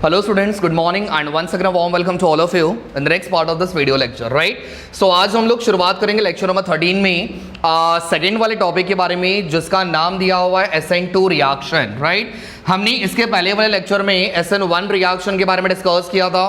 Hello students, good morning and once again a warm welcome to all of you in the next part of this video lecture, right? So आज हम लोग शुरुआत करेंगे lecture number 13 में second वाले topic के बारे में जिसका नाम दिया हुआ है SN2 रिएक्शन, राइट? हमने इसके पहले वाले लेक्चर में SN1 रिएक्शन के बारे में डिस्कस किया था।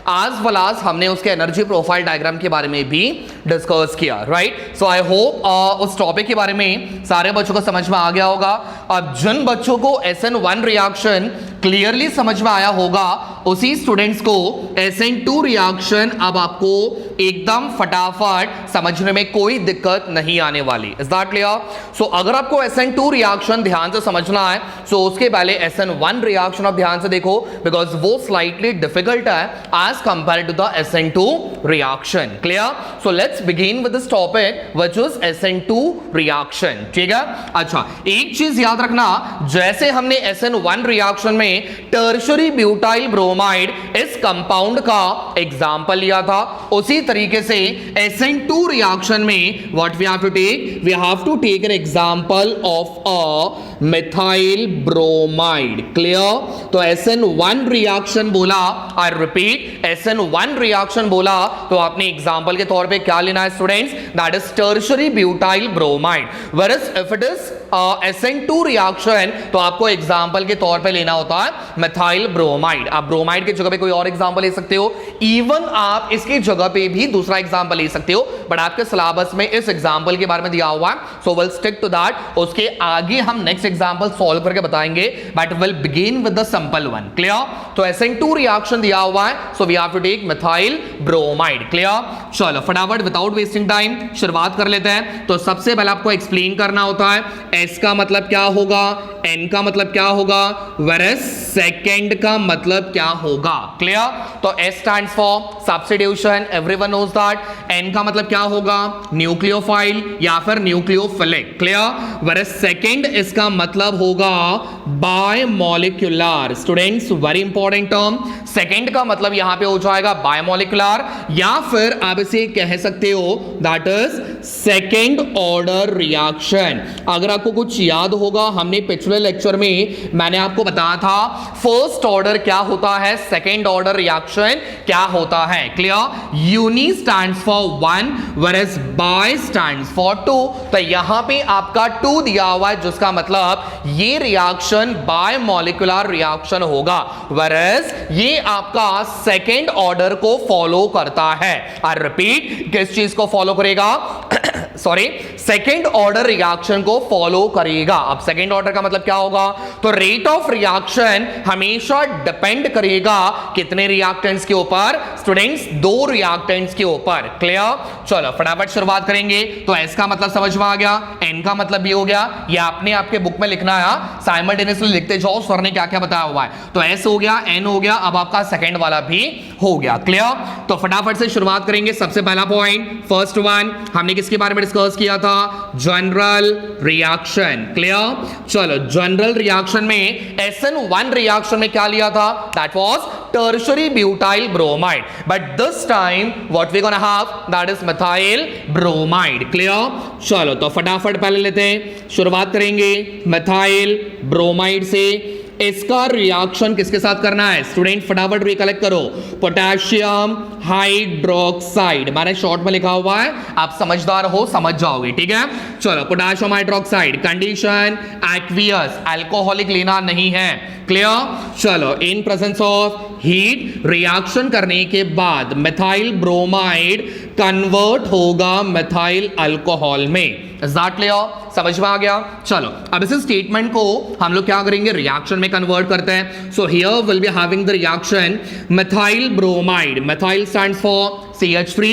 आज वलास हमने उसके एनर्जी प्रोफाइल डायग्राम के बारे में भी डिस्कस किया, राइट? सो आई होप उस टॉपिक के बारे में सारे बच्चों को समझ में आ गया होगा। अब जिन बच्चों को SN1 रिएक्शन क्लियरली समझ में आया होगा उसी स्टूडेंट्स को SN2 रिएक्शन अब आपको एकदम फटाफट समझने में कोई दिक्कत नहीं आने वाली। Is that clear? सो अगर आपको SN2 रिएक्शन ध्यान से समझना है सो उसके पहले SN1 रिएक्शन आप ध्यान से देखो बिकॉज वो स्लाइटली डिफिकल्ट है as compared to the SN2 reaction. Clear? So let's begin with this topic which is SN2 reaction. ठीक है? अच्छा, एक चीज याद रखना, जैसे हमने SN1 रिएक्शन में टर्शरी ब्यूटाइल ब्रोमाइड इस कंपाउंड का एग्जांपल लिया था, उसी तरीके से SN2 रिएक्शन में what we have to take, we have to take an example of a methyl bromide. Clear? तो SN1 रिएक्शन बोला, आई रिपीट, SN1 रिएक्शन बोला तो आपने एग्जांपल के तौर पे क्या लेना है students? That is tertiary butyl bromide. Whereas if it is SN2 reaction तो आपको एग्जांपल के तौर पे लेना होता है मिथाइल ब्रोमाइड। आप ब्रोमाइड की जगह पे कोई और एग्जांपल ले सकते हो, इवन आप इसकी जगह पे भी दूसरा एग्जांपल ले सकते हो, बट आपके सिलेबस में इस एग्जांपल के बारे में दिया हुआ है, so will stick to that. उसके आगे हम नेक्स्ट एग्जांपल सॉल्व करके बताएंगे, but will begin with the simple one. Clear? तो SN2 रिएक्शन दिया हुआ है, so we have to take methyl bromide. Clear? चलो फटाफट विदाउट वेस्टिंग टाइम शुरुआत कर लेते हैं। तो सबसे पहले आपको एक्सप्लेन करना होता है S का मतलब क्या होगा, N का मतलब क्या होगा, whereas सेकेंड का मतलब क्या होगा। क्लियर? तो S stands for substitution, everyone knows that. N का मतलब क्या होगा, न्यूक्लियोफाइल या फिर न्यूक्लियोफिलिक। क्लियर? whereas सेकेंड इसका मतलब होगा bimolecular. Students very important term, second का मतलब यहां पे हो जाएगा बायमोलिक्यूलर, या फिर आप इसे कह सकते हो that is second order reaction. अगर आपको कुछ याद होगा, हमने पिछले लेक्चर में मैंने आपको बताया था फर्स्ट ऑर्डर क्या होता है, सेकेंड ऑर्डर रिएक्शन क्या होता है। Clear? Uni stands for one whereas bi stands for two. तो यहां पे आपका टू दिया हुआ है जिसका मतलब ये रिएक्शन बायमोलिक्यूलर रिएक्शन होगा, whereas ये आपका सेकेंड ऑर्डर को फॉलो करता है। आई रिपीट, किस चीज को फॉलो करेगा? सॉरी, सेकेंड ऑर्डर रिएक्शन को फॉलो करेगा। अब सेकेंड ऑर्डर का मतलब क्या होगा? तो रेट ऑफ रिएक्शन हमेशा डिपेंड करेगा कितने रिएक्टेंट्स के ऊपर स्टूडेंट्स? दो रिएक्टेंट्स के ऊपर। क्लियर? चलो फटाफट शुरुआत करेंगे। तो S का मतलब समझ में आ गया, N का मतलब भी हो गया, ये आपने आपके बुक में लिखना है, साइमल्टेनियसली लिखते जाओ सर ने क्या क्या बताया हुआ है। तो S हो गया, N हो गया, अब आपका सेकेंड वाला भी हो गया। क्लियर? तो फटाफट से शुरुआत करेंगे। सबसे पहला पॉइंट, फर्स्ट वन, हमने किसके बारे में डिस्कस किया था? General reaction. क्लियर? चलो जनरल रिएक्शन में SN1 रिएक्शन में क्या लिया था? That was tertiary butyl bromide, but this time what we gonna have, that is methyl bromide. Clear? चलो तो फटाफट पहले लेते हैं, शुरुआत करेंगे मिथाइल ब्रोमाइड से। इसका रिएक्शन किसके साथ करना है स्टूडेंट? फटाफट रिकलेक्ट करो, पोटेशियम हाइड्रोक्साइड, मैंने शॉर्ट में लिखा हुआ है, आप समझदार हो समझ जाओगे। ठीक है? चलो potassium hydroxide, condition aqueous, alcoholic लेना नहीं है। क्लियर? चलो in presence of heat reaction करने के बाद मिथाइल ब्रोमाइड कन्वर्ट होगा मिथाइल अल्कोहल में। Is that clear? समझ में आ गया? चलो अब इस स्टेटमेंट को हम लोग क्या करेंगे, रिएक्शन में कन्वर्ट करते हैं। So here will be having the reaction methyl bromide, methyl stands for CH3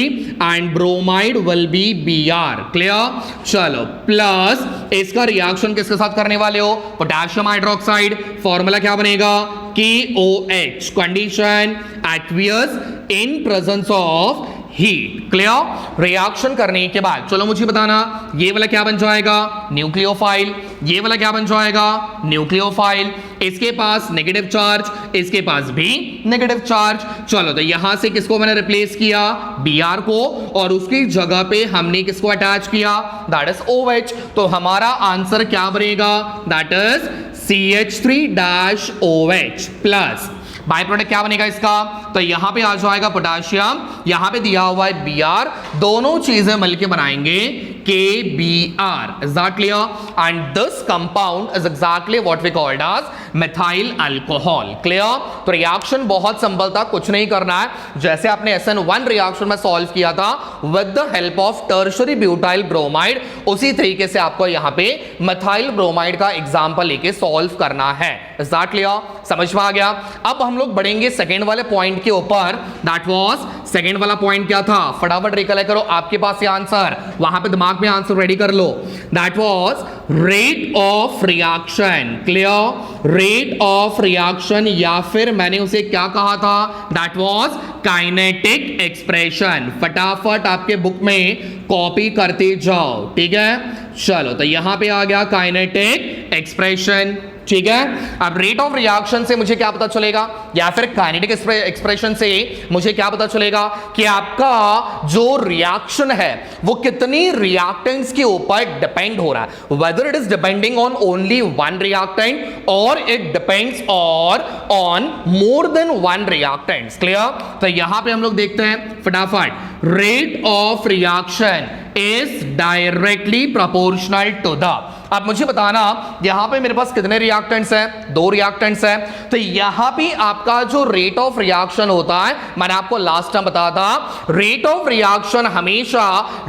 and bromide will be Br। Clear? चलो प्लस इसका रिएक्शन किसके साथ करने वाले हो? पोटेशियम हाइड्रोक्साइड, फॉर्मूला क्या बनेगा? KOH, condition aqueous in presence of heat. Clear? Reaction करने के बाद चलो मुझे बताना, ये वाला क्या बन जाएगा? न्यूक्लियोफाइल। ये वाला क्या बन जाएगा? न्यूक्लियोफाइल। इसके पास नेगेटिव चार्ज, इसके पास भी नेगेटिव चार्ज। चलो तो यहां से किसको मैंने रिप्लेस किया? Br को, और उसकी जगह पे हमने किसको अटैच किया? That is OH। तो हमारा आंसर क्या बनेगा? That is CH3-OH plus by product क्या बनेगा इसका, तो यहां पे आ जाएगा पोटेशियम, यहां पे दिया हुआ है Br, दोनों चीजें मिलके बनाएंगे KBr. Is that clear? And this compound is exactly what we called as methyl alcohol. Clear? तो रिएक्शन बहुत सिंपल था, कुछ नहीं करना है, जैसे आपने SN1 रिएक्शन में सॉल्व किया था with the help of tertiary butyl bromide, उसी तरीके से आपको यहां पे methyl ब्रोमाइड का एग्जांपल लेके सॉल्व करना है. Is that clear? समझ में आ गया. अब हम लोग बढ़ेंगे सेकेंड वाले पॉइंट के ऊपर. दैट वाज सेकेंड वाला पॉइंट क्या था, फटाफट रिकलेक्ट करो, आपके पास ये आंसर, वहां पे दिमाग में आंसर रेडी कर लो. That was rate of reaction. Clear? Rate of reaction, या फिर मैंने उसे क्या कहा था, दैट वाज काइनेटिक एक्सप्रेशन. फटाफट आपके बुक में कॉपी करते जाओ. ठीक है, चलो, तो यहां पे आ गया काइनेटिक एक्सप्रेशन. ठीक है, अब रेट ऑफ रिएक्शन से मुझे क्या पता चलेगा, या फिर काइनेटिक एक्सप्रेशन से मुझे क्या पता चलेगा कि आपका जो रिएक्शन है वो कितनी रिएक्टेंट्स के ऊपर डिपेंड हो रहा है, whether it is depending on only one reactant और it depends on more than one reactants. Clear? तो यहां पे हम लोग देखते हैं फटाफट, rate of reaction is directly proportional to the, अब मुझे बताना यहां पे मेरे पास कितने रिएक्टेंट्स हैं, दो रिएक्टेंट्स हैं, तो यहां पे आपका जो रेट ऑफ रिएक्शन होता है, मैंने आपको लास्ट टाइम बताया था, रेट ऑफ रिएक्शन हमेशा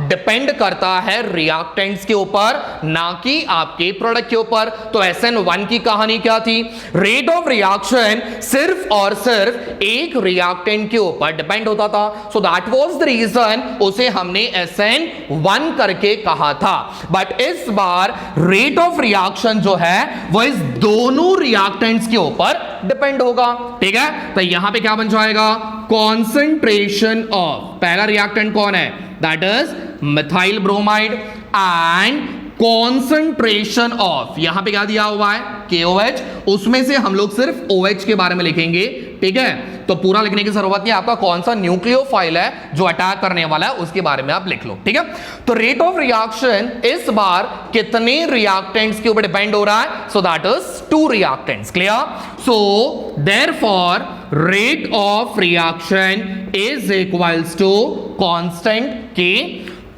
डिपेंड करता है रिएक्टेंट्स के ऊपर, ना कि आपके प्रोडक्ट के ऊपर. तो SN1 की कहानी क्या थी, रेट ऑफ रिएक्शन सिर्फ और सिर्फ एक रिएक्टेंट के ऊपर डिपेंड होता था. So that was the reason उसे हमने SN1 करके कहा था. बट इस बार रेट ऑफ रिएक्शन जो है वो इस दोनों रिएक्टेंट्स के ऊपर डिपेंड होगा. ठीक है, तो यहां पे क्या बन जाएगा, कॉन्सेंट्रेशन ऑफ, पहला रिएक्टेंट कौन है, that is methyl bromide, and concentration of, यहां पे क्या दिया हुआ है KOH, उसमें से हम लोग सिर्फ OH के बारे में लिखेंगे. ठीक है, तो पूरा लिखने की जरूरत नहीं, आपका कौन सा न्यूक्लियोफाइल है जो अटैक करने वाला है उसके बारे में आप लिख लो. ठीक है, तो रेट ऑफ रिएक्शन इस बार कितने रिएक्टेंट्स के ऊपर डिपेंड हो रहा है, so that is two reactants. Clear? So therefore rate of reaction is equals to constant K,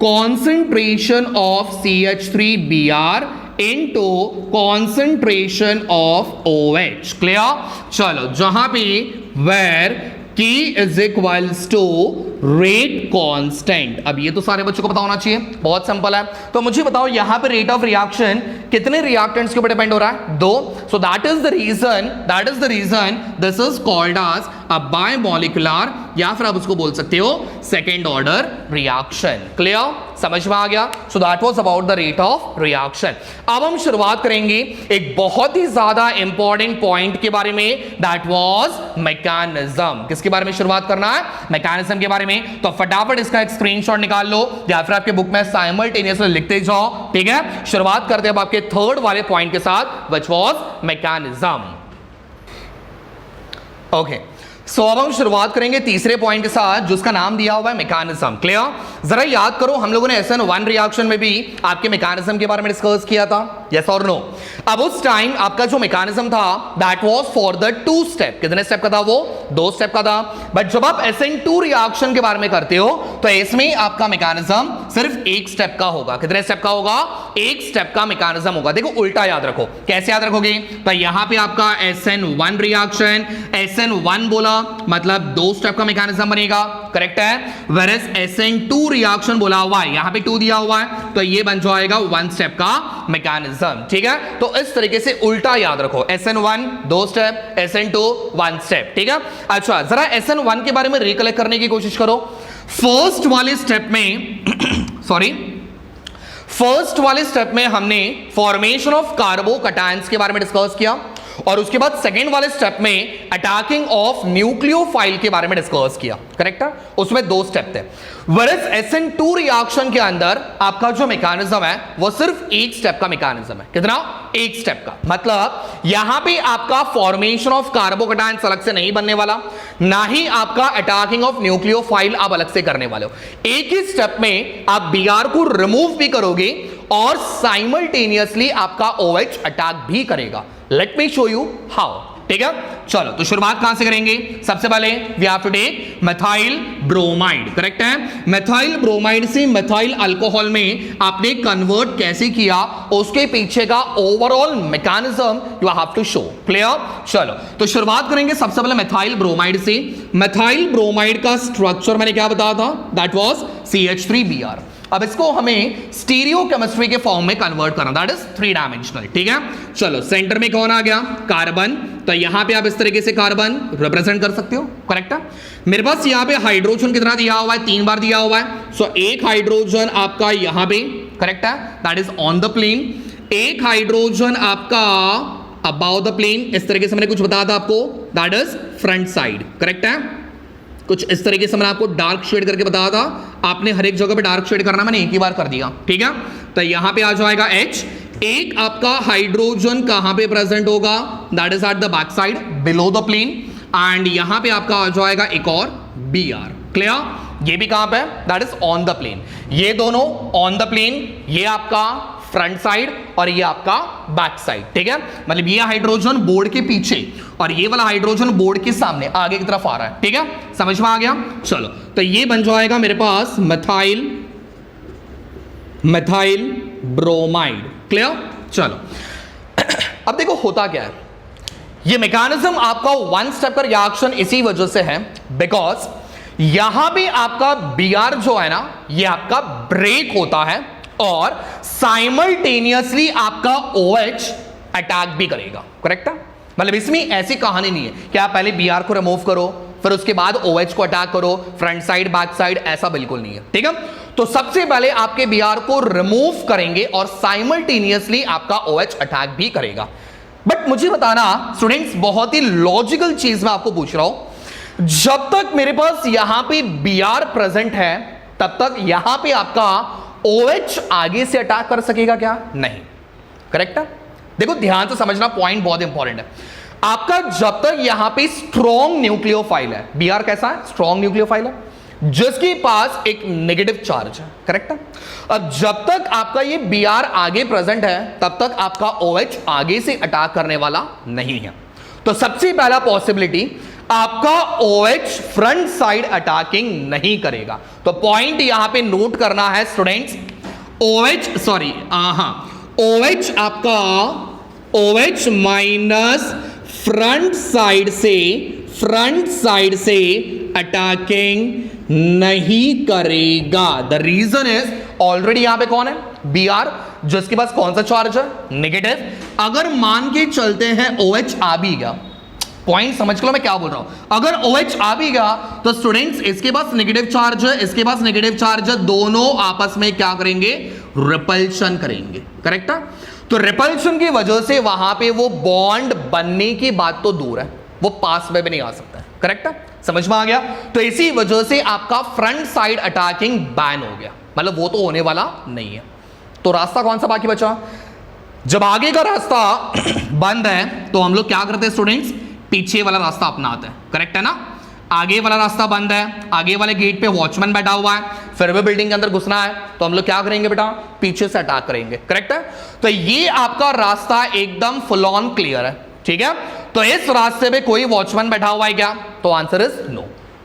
concentration of CH3Br into concentration of OH. Clear? चलो, जहां पे where K is equals to rate constant. अब ये तो सारे बच्चों को पता होना चाहिए, बहुत सिंपल है. तो मुझे बताओ यहां पे रेट ऑफ रिएक्शन कितने रिएक्टेंट्स के ऊपर डिपेंड हो रहा है, दो. So that is the reason this is called as a bimolecular, या फिर आप उसको बोल सकते हो सेकेंड ऑर्डर रिएक्शन. क्लियर? समझ में आ गया? सो that was about the rate of reaction. अब हम शुरुआत करेंगे एक बहुत ही ज्यादा इंपॉर्टेंट पॉइंट के बारे में, दैट वाज मैकेनिज्म. किसके बारे में शुरुआत करना है, मैकेनिज्म के बारे में. तो फटाफट इसका एक स्क्रीनशॉट निकाल लो, या फिर आपके बुक में साइमल्टेनियसली लिखते जाओ. ठीक है, शुरुआत करते हैं अब आपके थर्ड वाले पॉइंट के साथ, व्हिच वाज मैकेनिज्म. ओके, सो अब हम शुरुआत करेंगे तीसरे पॉइंट के साथ, जिसका नाम दिया हुआ है मैकेनिज्म. क्लियर? जरा याद करो, हम लोगों ने SN1 रिएक्शन में भी आपके मैकेनिज्म के बारे में डिस्कस किया था, यस और नो. अब उस टाइम आपका जो मैकेनिज्म था that was for the 2 step. कितने स्टेप का था वो, 2 स्टेप का था. बट जब आप SN2 रिएक्शन के बारे में करते हो तो इसमें आपका मैकेनिज्म सिर्फ एक स्टेप का होगा. कितने स्टेप का होगा, एक स्टेप का मैकेनिज्म होगा. देखो उल्टा याद रखो, कैसे याद रखोगे, तो यहां पे आपका SN1 रिएक्शन, SN1 बोला मतलब 2 स्टेप का मैकेनिज्म बनेगा, करेक्ट है. वेरएस SN2 रिएक्शन बोला हुआ है, यहां पे 2 दिया हुआ है, तो ये बन जाएगा 1 स्टेप का मैकेनिज्म. ठीक है, तो इस तरीके से उल्टा याद रखो, SN1 2 स्टेप, SN2 1 स्टेप. ठीक है, अच्छा जरा SN1 के बारे में रिकलेक्ट करने की कोशिश करो. फर्स्ट वाले स्टेप में फर्स्ट वाले स्टेप में हमने फॉर्मेशन ऑफ कार्बोकैटायंस के बारे में डिस्कस किया, और उसके बाद सेकेंड वाले स्टेप में अटैकिंग ऑफ न्यूक्लियोफाइल के बारे में डिस्कस किया, करेक्ट है. उसमें 2 स्टेप थे. वेरएस SN2 रिएक्शन के अंदर आपका जो मैकेनिज्म है वो सिर्फ एक स्टेप का मैकेनिज्म है. कितना, एक स्टेप का. मतलब यहां पे आपका फॉर्मेशन ऑफ कार्बोकैटायंस अलग से नहीं बनने वाला, ना ही आपका अटैकिंग ऑफ न्यूक्लियोफाइल आप अलग से करने वाले हो. एक ही स्टेप में आप Br को रिमूव भी करोगे और साइमल्टेनियसली आपका OH अटैक भी करेगा. Let me show you how. ठीक है। चलो तो शुरुआत कहां से करेंगे? सबसे पहले we have to take methyl bromide, correct है। मेथाइल ब्रोमाइड से मेथाइल अल्कोहल में आपने कन्वर्ट कैसे किया, उसके पीछे का overall mechanism you have to show, clear. चलो तो शुरुआत करेंगे सबसे पहले मेथाइल ब्रोमाइड से। मेथाइल ब्रोमाइड का स्ट्रक्चर मैंने क्या बताया था? That was CH3Br। अब इसको हमें स्टीरियो केमिस्ट्री के फॉर्म में कन्वर्ट करना, दैट इज 3 डायमेंशनल, ठीक है। चलो सेंटर में कौन आ गया? कार्बन। तो यहां पे आप इस तरीके से कार्बन रिप्रेजेंट कर सकते हो, करेक्ट है। मेरे पास यहां पे हाइड्रोजन कितना दिया हुआ है? 3 बार दिया हुआ है। सो एक हाइड्रोजन आपका यहां पे, करेक्ट है, that is on the plane. एक हाइड्रोजन आपका अबाउट द प्लेन, इस तरीके से मैंने कुछ बताया था आपको, that is front side, correct है। कुछ इस तरीके से मैंने आपको डार्क शेड करके बताया था, आपने हर एक जगह पे डार्क शेड करना, मैंने एक ही बार कर दिया, ठीक है। तो यहां पे आ जाएगा H। एक आपका हाइड्रोजन कहां पे प्रेजेंट होगा? That is at the back side below the plane. And यहां पे आपका आ जाएगा एक और Br, क्लियर। ये भी कहां पे? That is on the plane. ये दोनों ऑन द प्लेन, ये आपका फ्रंट साइड और ये आपका बैक साइड, ठीक है। मतलब ये हाइड्रोजन बोर्ड के पीछे और ये वाला हाइड्रोजन बोर्ड के सामने आगे की तरफ आ रहा है, ठीक है। समझ में आ गया? चलो तो ये बन जाएगा मेरे पास मेथाइल ब्रोमाइड, क्लियर। चलो अब देखो होता क्या है, ये मैकेनिज्म आपका 1 स्टेप का रिएक्शन इसी वजह से है बिकॉज यहां भी आपका Br जो है ना, ये आपका ब्रेक होता है और साइमल्टेनियसली आपका OH अटैक भी करेगा, करेक्ट है। मतलब इसमें ऐसी कहानी नहीं है कि आप पहले Br को रिमूव करो फिर उसके बाद OH को अटैक करो, फ्रंट साइड बैक साइड, ऐसा बिल्कुल नहीं है, ठीक है। तो सबसे पहले आपके Br को रिमूव करेंगे और साइमल्टेनियसली आपका OH अटैक भी करेगा। बट मुझे बताना स्टूडेंट्स, बहुत ही लॉजिकल चीज मैं आपको पूछ रहा हूं, जब तक मेरे पास यहां पे Br प्रेजेंट है तब तक यहां पे आपका OH आगे से अटैक कर सकेगा क्या? नहीं, करेक्ट है। देखो ध्यान से समझना, पॉइंट बहुत इंपॉर्टेंट है आपका। जब तक यहां पे स्ट्रॉन्ग न्यूक्लियोफाइल है, Br कैसा है? स्ट्रॉन्ग न्यूक्लियोफाइल है जिसके पास एक नेगेटिव चार्ज है, करेक्ट है। अब जब तक आपका ये Br आगे प्रेजेंट है तब तक आपका OH आगे से अटैक करने वाला नहीं है। तो सबसे पहला पॉसिबिलिटी, आपका OH फ्रंट साइड अटैकिंग नहीं करेगा। तो पॉइंट यहां पे नोट करना है स्टूडेंट्स, OH आपका OH माइनस फ्रंट साइड से अटैकिंग नहीं करेगा। द रीजन इज ऑलरेडी यहां पे कौन है? Br, जिसके पास कौन सा चार्ज है? नेगेटिव। अगर मान के चलते हैं OH आ भी गया, पॉइंट समझ लो मैं क्या बोल रहा हूं, अगर OH आ भी गया तो स्टूडेंट्स इसके पास नेगेटिव चार्ज है, इसके पास नेगेटिव चार्ज है, दोनों आपस में क्या करेंगे? रिपल्शन करेंगे, करेक्ट है। तो रिपल्शन की वजह से वहां पे वो बॉन्ड बनने की बात तो दूर है, वो पास में भी नहीं आ सकता है, करेक्ट है। समझ में आ गया? तो इसी वजह से आपका फ्रंट साइड अटैकिंग बैन हो गया, मतलब वो तो होने वाला नहीं है। तो रास्ता कौन सा बाकी बचा? जब आगे का रास्ता बंद है तो हम लोग क्या करते हैं स्टूडेंट्स? पीछे वाला रास्ता अपनाते हैं, करेक्ट है ना। आगे वाला रास्ता बंद है, आगे वाले गेट पे वॉचमैन बैठा हुआ है, फिर भी बिल्डिंग के अंदर घुसना है तो हम लोग क्या करेंगे बेटा? पीछे से अटैक करेंगे, करेक्ट है। तो ये आपका रास्ता एकदम फुल ऑन क्लियर है, ठीक है। तो इस रास्ते पे कोई वॉचमैन बैठा हुआ है क्या? तो आंसर इज नो।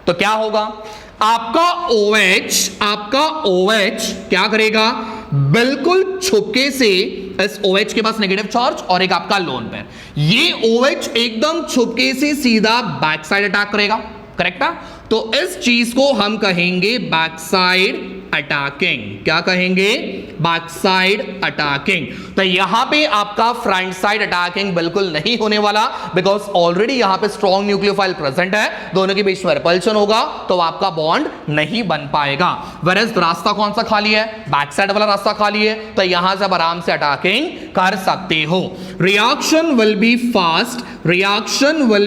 तो क्या होगा? आपका OH क्या करेगा? बिल्कुल छुपके से, इस OH के पास नेगेटिव चार्ज और एक आपका लोन पेयर, ये OH एकदम छुपके से सीधा बैक साइड अटैक करेगा, करेक्ट है। तो इस चीज को हम कहेंगे बैक साइड अटैकिंग। क्या कहेंगे? Back side attacking. तो यहां पे आपका फ्रंट साइड अटैकिंग बिल्कुल नहीं होने वाला बिकॉज ऑलरेडी यहां पे स्ट्रॉन्ग न्यूक्लियोफाइल प्रेजेंट है, दोनों के बीच में रिपल्शन होगा तो आपका बॉन्ड नहीं बन पाएगा। वेयरएज रास्ता कौन सा खाली है? बैक साइड वाला रास्ता खाली है, तो यहां से आराम से अटैकिंग कर सकते हो। रिएक्शन विल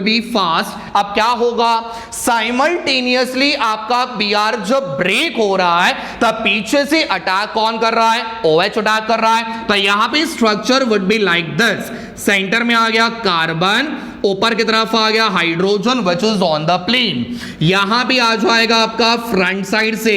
बी फास्ट, अब क्या होगा? साइमल्टेनियसली आपका Br जब ब्रेक हो रहा है तब पीछे से अटैक कौन कर रहा है? OH अटैक कर रहा है। तो यहां पे structure would be like this, centre में आ गया कार्बन, ऊपर की तरफ आ गया hydrogen which is on the plane, यहां पे आ जाएगा आपका फ्रंट साइड से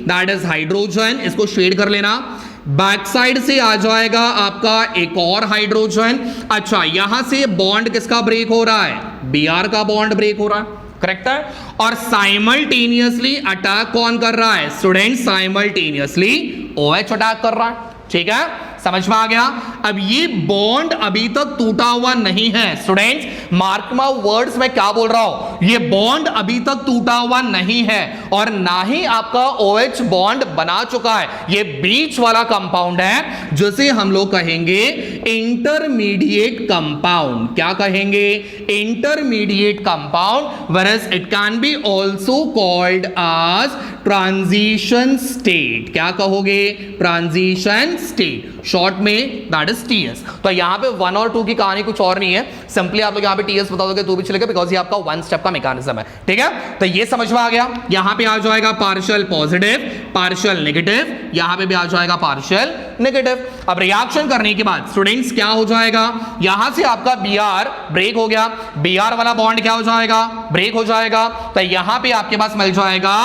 दैट इज हाइड्रोजन, इसको शेड कर लेना, बैक साइड से आ जाएगा आपका एक और हाइड्रोजन। अच्छा, यहां से बॉन्ड किसका ब्रेक हो रहा है? Br का बॉन्ड ब्रेक हो रहा है, करेक्ट है। और साइमल्टेनियसली अटैक कौन कर रहा है स्टूडेंट? साइमल्टेनियसली OH अटैक कर रहा है, ठीक है, समझ में आ गया। अब ये बॉन्ड अभी तक टूटा हुआ नहीं है स्टूडेंट्स, मार्क माय वर्ड्स में क्या बोल रहा हूं, ये बॉन्ड अभी तक टूटा हुआ नहीं है और ना ही आपका OH बॉन्ड बना चुका है। ये बीच वाला कंपाउंड है जिसे हम लोग कहेंगे इंटरमीडिएट कंपाउंड। क्या कहेंगे? Intermediate compound, whereas it can be also called as transition state. क्या कहोगे? ट्रांजिशन स्टेट, शॉर्ट में दैट इज TS। तो यहां पे 1 और 2 की कहानी कुछ और नहीं है, सिंपली आप लोग यहां पे TS बता दोगे तो भी चलेगा, बिकॉज ये आपका 1 स्टेप का मैकेनिज्म है, ठीक है। तो ये समझ में आ गया। यहां पे आ जाएगा पार्शियल पॉजिटिव, पार्शियल नेगेटिव, यहां पे भी आ जाएगा पार्शियल नेगेटिव। अब रिएक्शन करने के बाद स्टूडेंट्स क्या हो जाएगा? यहां से आपका Br ब्रेक हो गया, Br वाला बॉन्ड क्या हो जाएगा? ब्रेक हो जाएगा। तो यहां पे आपके पास मिल जाएगा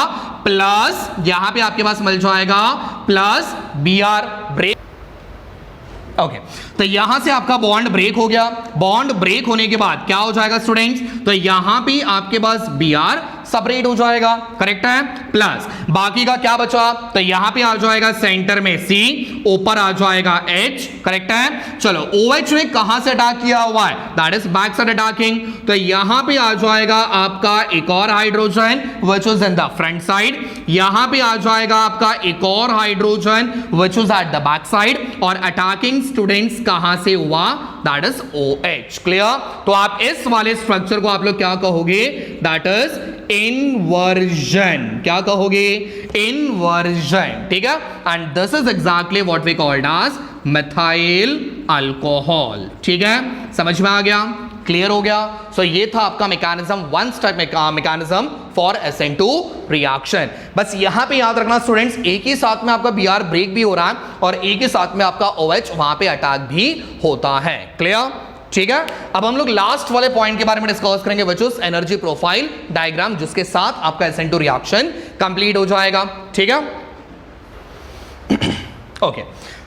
प्लस, यहां पे आपके पास मिल जाएगा प्लस Br ब्रेक, ओके। तो यहां से आपका बॉन्ड ब्रेक हो गया। बॉन्ड ब्रेक होने के बाद क्या हो जाएगा स्टूडेंट्स? तो यहां पे आपके पास Br सेपरेट हो जाएगा, करेक्ट है, प्लस बाकी का क्या बचा? तो यहां पे आ जाएगा सेंटर में C, ऊपर आ जाएगा H, करेक्ट है। चलो, OH ने कहां से अटैक किया हुआ है? That is back side attacking. तो यहां पे आ जाएगा आपका एक और hydrogen which is in the front side, यहां पे आ जाएगा आपका एक और hydrogen which is at the back side, और अटैकिंग स्टूडेंट्स कहां से हुआ? That is OH, clear. तो आप इस वाले स्ट्रक्चर को आप लोग क्या कहोगे? That is inversion. क्या कहोगे? इंवर्जन, ठीक है। And this is exactly what we called as methyl alcohol, ठीक है, समझ में आ गया, क्लियर हो गया। सो ये था आपका mechanism, 1 step mechanism for SN2 reaction. बस यहां पे याद रखना स्टूडेंट्स, एक ही साथ में आपका Br ब्रेक भी हो रहा है और एक ही साथ में आपका OH वहां पे अटैक भी होता है, क्लियर, ठीक है। अब हम लोग लास्ट वाले पॉइंट के बारे में डिस्कस करेंगे which is energy profile diagram, जिसके साथ आपका SN2 रिएक्शन कंप्लीट हो जाएगा, ठीक है। ओके,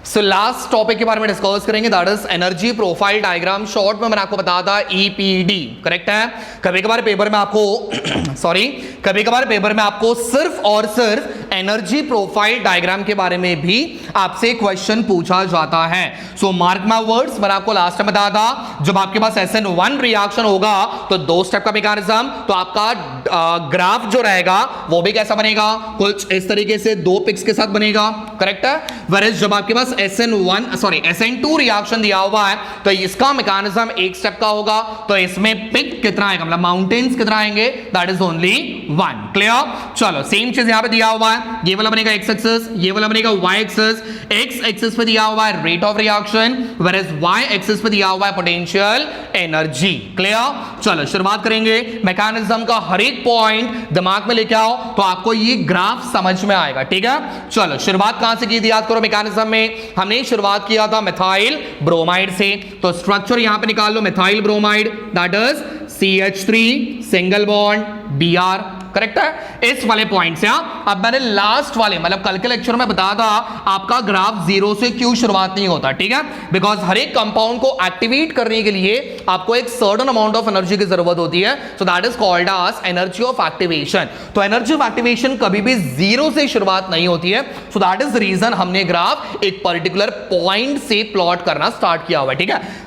सो लास्ट टॉपिक के बारे में डिस्कस करेंगे, that is energy profile diagram. Short में मैंने आपको बताया था EPD, करेक्ट है। कभी कभार पेपर में आपको सॉरी, कभी कभार पेपर में आपको सिर्फ और सिर्फ एनर्जी प्रोफाइल डायग्राम के बारे में भी आपसे क्वेश्चन पूछा जाता है। सो मार्क माय वर्ड्स, मैंने आपको लास्ट टाइम बताया था, जब आपके पास SN1 रिएक्शन होगा तो 2 स्टेप का मैकेनिज्म, तो आपका ग्राफ जो रहेगा वो भी कैसा बनेगा? कुछ इस तरीके से 2 पिक्स के साथ बनेगा, करेक्ट है। whereas जब आपके पास SN2 रिएक्शन दिया हुआ है तो इसका मैकेनिज्म 1 स्टेप का होगा, तो इसमें पिक कितना आएगा, मतलब माउंटेन्स कितना आएंगे? That is only 1, clear. चलो, सेम चीज यहां पे दिया हुआ है, ये वाला बनेगा x एक्सिस, ये वाला बनेगा y एक्सिस। x एक्सिस पे दिया हुआ है rate of reaction, whereas y axis पे दिया हुआ है पोटेंशियल एनर्जी, क्लियर। चलो शुरुआत करेंगे, मैकेनिज्म का हर एक पॉइंट दिमाग में लेके आओ तो आपको ये ग्राफ समझ में आएगा, ठीक है। चलो शुरुआत कहां से की थी याद करो, मैकेनिज्म में हमने शुरुआत किया था मिथाइल ब्रोमाइड से, तो स्ट्रक्चर यहां पे निकाल लो, methyl bromide that is CH3 single bond Br, correct है, इस वाले पॉइंट से। अब मैंने लास्ट वाले मतलब कल के लेक्चर में बताया था आपका ग्राफ 0 से क्यों शुरुआत नहीं होता, ठीक है, बिकॉज हर एक कंपाउंड को एक्टिवेट करने के लिए आपको एक सर्टेन अमाउंट ऑफ एनर्जी की जरूरत होती है, so that is called as energy of activation. तो एनर्जी ऑफ एक्टिवेशन कभी भी 0 से शुरुआत नहीं होती है, सो दैट इज रीजन हमने ग्राफ एक पर्टिकुलर पॉइंट से प्लॉट करना स्टार्ट किया हुआ है, ठीक है।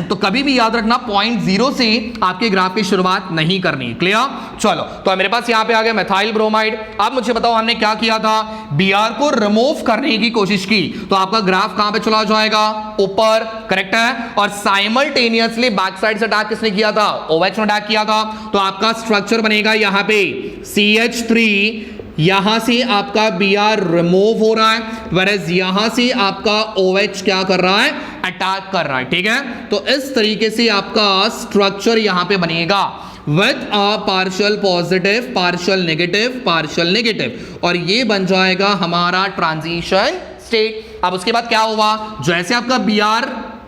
तो कभी भी याद रखना पॉइंट 0 से आपके ग्राफ की शुरुआत नहीं करनी, क्लियर। चलो, तो मेरे पास यहां पे आ गया मिथाइल ब्रोमाइड। अब मुझे बताओ हमने क्या किया था, Br को रिमूव करने की कोशिश की, तो आपका ग्राफ कहां पे चला जाएगा? ऊपर, करेक्ट है। और साइमल्टेनियसली बैक साइड से अटैक किसने किया था? OH ने अटैक किया था, तो आपका स्ट्रक्चर बनेगा यहां पे CH3, यहां से आपका Br रिमूव हो रहा है, whereas यहां से आपका OH क्या कर रहा है? अटैक कर रहा है, ठीक है। तो इस तरीके से आपका स्ट्रक्चर यहां पे बनेगा with a partial positive, partial negative, partial negative, और ये बन जाएगा हमारा ट्रांजिशन स्टेट। अब उसके बाद क्या हुआ, जैसे आपका Br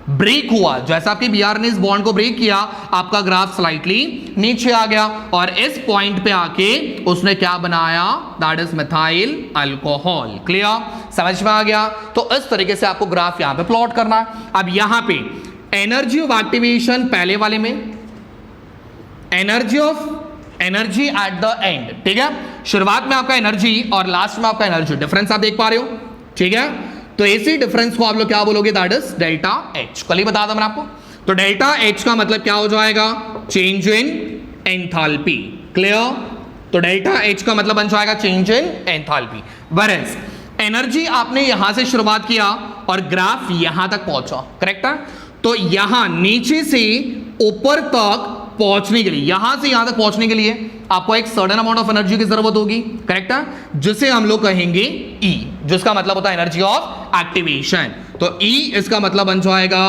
ब्रेक हुआ, जैसा आपके बीआर ने इस बॉन्ड को ब्रेक किया, आपका ग्राफ स्लाइटली नीचे आ गया और इस पॉइंट पे आके उसने क्या बनाया, that is methyl alcohol. Clear, समझ में आ गया। तो इस तरीके से आपको ग्राफ यहां पे प्लॉट करना है। अब यहां पे एनर्जी ऑफ एक्टिवेशन पहले वाले में, एनर्जी एट द एंड, ठीक है, शुरुआत में आपका एनर्जी और लास्ट में आपका एनर्जी, डिफरेंस आप देख पा रहे हो, ठीक है। तो इसी डिफरेंस को आप लोग क्या बोलोगे, दैट इज डेल्टा एच। कल ही बता था मैं आपको। तो डेल्टा एच का मतलब क्या हो जाएगा, चेंज इन एंथैल्पी। क्लियर, तो डेल्टा एच का मतलब बन जाएगा चेंज इन एंथैल्पी। वरएज एनर्जी आपने यहां से शुरुआत किया और ग्राफ यहां तक पहुंचा, करेक्ट है। तो यहां नीचे से ऊपर तक पहुंचने के लिए, यहां से यहां तक पहुंचने के लिए आपको एक सर्टेन अमाउंट ऑफ एनर्जी की जरूरत होगी, करेक्ट है, जिसे हम लोग कहेंगे E, जिसका मतलब होता है एनर्जी ऑफ एक्टिवेशन। तो E इसका मतलब बन जाएगा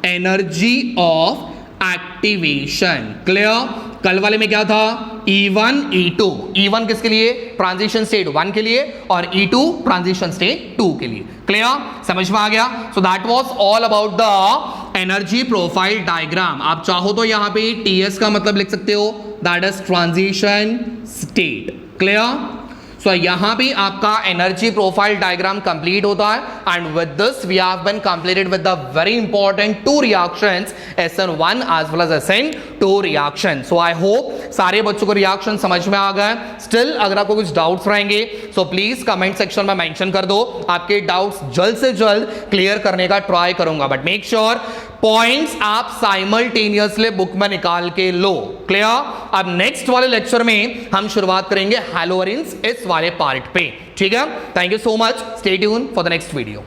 एनर्जी ऑफ एक्टिवेशन। क्लियर, कल वाले में क्या था, E1 E2, E1 किसके लिए, ट्रांजिशन स्टेट 1 के लिए और E2 ट्रांजिशन स्टेट 2 के लिए। क्लियर, समझ में आ गया। सो that was all about the energy profile diagram. आप चाहो तो यहां पे TS का मतलब लिख सकते हो, that is transition state. Clear, so यहां पे आपका एनर्जी प्रोफाइल डायग्राम कंप्लीट होता है and with this we have been completed with the very important 2 reactions, SN1 as well as SN2 reaction. So I hope सारे बच्चों को reaction समझ में आ गए। स्टिल अगर आपको कुछ डाउट्स रहेंगे सो प्लीज कमेंट सेक्शन में मेंशन कर दो, आपके डाउट्स जल्द से जल्द क्लियर करने का ट्राई करूंगा, बट मेक श्योर पॉइंट्स आप साइमल्टेनियसली बुक में निकाल के लो। क्लियर, अब नेक्स्ट वाले लेक्चर में हम शुरुआत करेंगे हैलोजेंस इस वाले पार्ट पे, ठीक है। Thank you so much, stay tune for the next video.